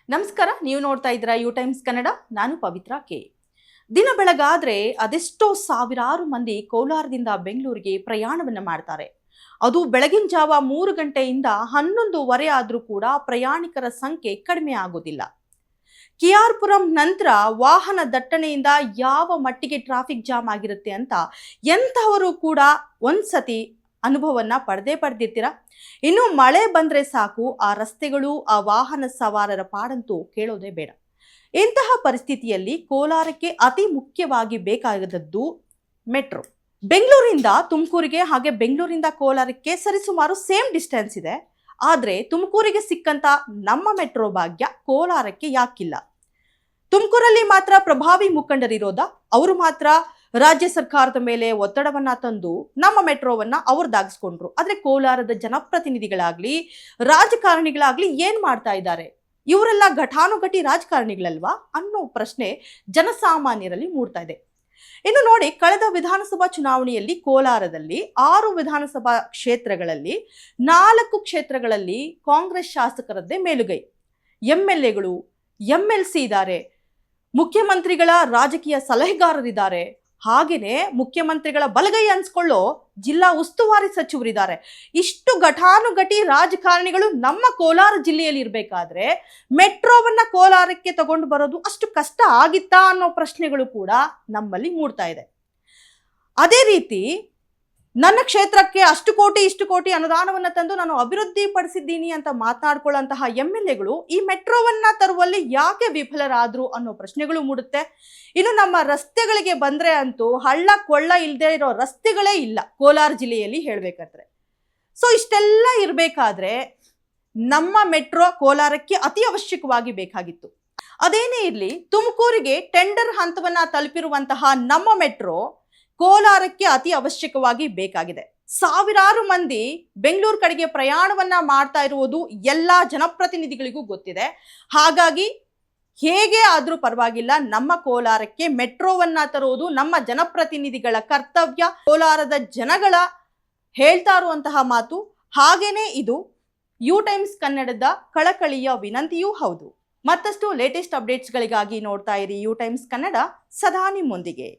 ನಮಸ್ಕಾರ, ನೀವು ನೋಡ್ತಾ ಇದ್ದೀರಾ ಯು ಟೈಮ್ಸ್ ಕನ್ನಡ. ನಾನು ಪವಿತ್ರ ಕೆ. ದಿನ ಬೆಳಗಾದ್ರೆ ಅದೆಷ್ಟೋ ಸಾವಿರಾರು ಮಂದಿ ಕೋಲಾರದಿಂದ ಬೆಂಗಳೂರಿಗೆ ಪ್ರಯಾಣವನ್ನ ಮಾಡ್ತಾರೆ. ಅದು ಬೆಳಗಿನ ಜಾವ 3 ಗಂಟೆಯಿಂದ 11:30 ಆದ್ರೂ ಕೂಡ ಪ್ರಯಾಣಿಕರ ಸಂಖ್ಯೆ ಕಡಿಮೆ ಆಗೋದಿಲ್ಲ. KR ಪುರಂ ನಂತರ ವಾಹನ ದಟ್ಟಣೆಯಿಂದ ಯಾವ ಮಟ್ಟಿಗೆ ಟ್ರಾಫಿಕ್ ಜಾಮ್ ಆಗಿರುತ್ತೆ ಅಂತ ಎಂತಹವರು ಕೂಡ ಒಂದ್ಸತಿ ಅನುಭವವನ್ನ ಪಡೆದಿರ್ತೀರಾ. ಇನ್ನು ಮಳೆ ಬಂದ್ರೆ ಸಾಕು, ಆ ರಸ್ತೆಗಳು ಆ ವಾಹನ ಸವಾರರ ಪಾಡಂತೂ ಕೇಳೋದೇ ಬೇಡ. ಇಂತಹ ಪರಿಸ್ಥಿತಿಯಲ್ಲಿ ಕೋಲಾರಕ್ಕೆ ಅತಿ ಮುಖ್ಯವಾಗಿ ಬೇಕಾದದ್ದು ಮೆಟ್ರೋ. ಬೆಂಗಳೂರಿಂದ ತುಮಕೂರಿಗೆ ಹಾಗೆ ಬೆಂಗಳೂರಿಂದ ಕೋಲಾರಕ್ಕೆ ಸರಿಸುಮಾರು ಸೇಮ್ ಡಿಸ್ಟೆನ್ಸ್ ಇದೆ. ಆದ್ರೆ ತುಮಕೂರಿಗೆ ಸಿಕ್ಕಂತ ನಮ್ಮ ಮೆಟ್ರೋ ಭಾಗ್ಯ ಕೋಲಾರಕ್ಕೆ ಯಾಕಿಲ್ಲ? ತುಮಕೂರಲ್ಲಿ ಮಾತ್ರ ಪ್ರಭಾವಿ ಮುಖಂಡರಿರೋದ, ಅವರು ಮಾತ್ರ ರಾಜ್ಯ ಸರ್ಕಾರದ ಮೇಲೆ ಒತ್ತಡವನ್ನ ತಂದು ನಮ್ಮ ಮೆಟ್ರೋವನ್ನ ಅವ್ರದಾಗಿಸ್ಕೊಂಡ್ರು. ಆದ್ರೆ ಕೋಲಾರದ ಜನಪ್ರತಿನಿಧಿಗಳಾಗ್ಲಿ ರಾಜಕಾರಣಿಗಳಾಗ್ಲಿ ಏನ್ ಮಾಡ್ತಾ ಇದ್ದಾರೆ? ಇವರೆಲ್ಲ ಘಟಾನುಘಟಿ ರಾಜಕಾರಣಿಗಳಲ್ವಾ ಅನ್ನೋ ಪ್ರಶ್ನೆ ಜನಸಾಮಾನ್ಯರಲ್ಲಿ ಮೂಡ್ತಾ ಇದೆ. ಇನ್ನು ನೋಡಿ, ಕಳೆದ ವಿಧಾನಸಭಾ ಚುನಾವಣೆಯಲ್ಲಿ ಕೋಲಾರದಲ್ಲಿ 6 ವಿಧಾನಸಭಾ ಕ್ಷೇತ್ರಗಳಲ್ಲಿ 4 ಕ್ಷೇತ್ರಗಳಲ್ಲಿ ಕಾಂಗ್ರೆಸ್ ಶಾಸಕರದ್ದೇ ಮೇಲುಗೈ. MLAಗಳು, MLC ಇದ್ದಾರೆ, ಮುಖ್ಯಮಂತ್ರಿಗಳ ರಾಜಕೀಯ ಸಲಹೆಗಾರರಿದ್ದಾರೆ, ಹಾಗೇನೆ ಮುಖ್ಯಮಂತ್ರಿಗಳ ಬಲಗೈ ಅನ್ಸ್ಕೊಳ್ಳೋ ಜಿಲ್ಲಾ ಉಸ್ತುವಾರಿ ಸಚಿವರಿದ್ದಾರೆ. ಇಷ್ಟು ಘಟಾನುಘಟಿ ರಾಜಕಾರಣಿಗಳು ನಮ್ಮ ಕೋಲಾರ ಜಿಲ್ಲೆಯಲ್ಲಿ ಇರಬೇಕಾದ್ರೆ ಮೆಟ್ರೋವನ್ನ ಕೋಲಾರಕ್ಕೆ ತಗೊಂಡು ಬರೋದು ಅಷ್ಟು ಕಷ್ಟ ಆಗಿತ್ತಾ ಅನ್ನೋ ಪ್ರಶ್ನೆಗಳು ಕೂಡ ನಮ್ಮಲ್ಲಿ ಮೂಡ್ತಾ ಇದೆ. ಅದೇ ರೀತಿ ನನ್ನ ಕ್ಷೇತ್ರಕ್ಕೆ ಅಷ್ಟು ಕೋಟಿ ಇಷ್ಟು ಕೋಟಿ ಅನುದಾನವನ್ನ ತಂದು ನಾನು ಅಭಿವೃದ್ಧಿ ಪಡಿಸಿದ್ದೀನಿ ಅಂತ ಮಾತನಾಡ್ಕೊಳ್ಳುವಂತಹ MLAಗಳು ಈ ಮೆಟ್ರೋವನ್ನ ತರುವಲ್ಲಿ ಯಾಕೆ ವಿಫಲರಾದ್ರು ಅನ್ನೋ ಪ್ರಶ್ನೆಗಳು ಮೂಡುತ್ತೆ. ಇನ್ನು ನಮ್ಮ ರಸ್ತೆಗಳಿಗೆ ಬಂದ್ರೆ ಅಂತೂ ಹಳ್ಳ ಕೊಳ್ಳ ಇಲ್ಲದೆ ಇರೋ ರಸ್ತೆಗಳೇ ಇಲ್ಲ ಕೋಲಾರ ಜಿಲ್ಲೆಯಲ್ಲಿ ಹೇಳ್ಬೇಕಾದ್ರೆ. ಸೊ ಇಷ್ಟೆಲ್ಲ ಇರಬೇಕಾದ್ರೆ ನಮ್ಮ ಮೆಟ್ರೋ ಕೋಲಾರಕ್ಕೆ ಅತಿ ಅವಶ್ಯಕವಾಗಿ ಬೇಕಾಗಿತ್ತು. ಅದೇನೇ ಇರಲಿ, ತುಮಕೂರಿಗೆ ಟೆಂಡರ್ ಹಂತವನ್ನ ತಲುಪಿರುವಂತಹ ನಮ್ಮ ಮೆಟ್ರೋ ಕೋಲಾರಕ್ಕೆ ಅತಿ ಅವಶ್ಯಕವಾಗಿ ಬೇಕಾಗಿದೆ. ಸಾವಿರಾರು ಮಂದಿ ಬೆಂಗಳೂರು ಕಡೆಗೆ ಪ್ರಯಾಣವನ್ನ ಮಾಡ್ತಾ ಇರುವುದು ಎಲ್ಲಾ ಜನಪ್ರತಿನಿಧಿಗಳಿಗೂ ಗೊತ್ತಿದೆ. ಹಾಗಾಗಿ ಹೇಗೆ ಆದ್ರೂ ಪರವಾಗಿಲ್ಲ, ನಮ್ಮ ಕೋಲಾರಕ್ಕೆ ಮೆಟ್ರೋವನ್ನ ತರುವುದು ನಮ್ಮ ಜನಪ್ರತಿನಿಧಿಗಳ ಕರ್ತವ್ಯ, ಕೋಲಾರದ ಜನಗಳ ಹೇಳ್ತಾ ಇರುವಂತಹ ಮಾತು. ಹಾಗೇನೆ ಇದು ಯು ಟೈಮ್ಸ್ ಕನ್ನಡದ ಕಳಕಳಿಯ ವಿನಂತಿಯೂ ಹೌದು. ಮತ್ತಷ್ಟು ಲೇಟೆಸ್ಟ್ ಅಪ್ಡೇಟ್ಸ್ಗಳಿಗಾಗಿ ನೋಡ್ತಾ ಇರಿ ಯು ಟೈಮ್ಸ್ ಕನ್ನಡ, ಸದಾ ನಿಮ್ಮೊಂದಿಗೆ.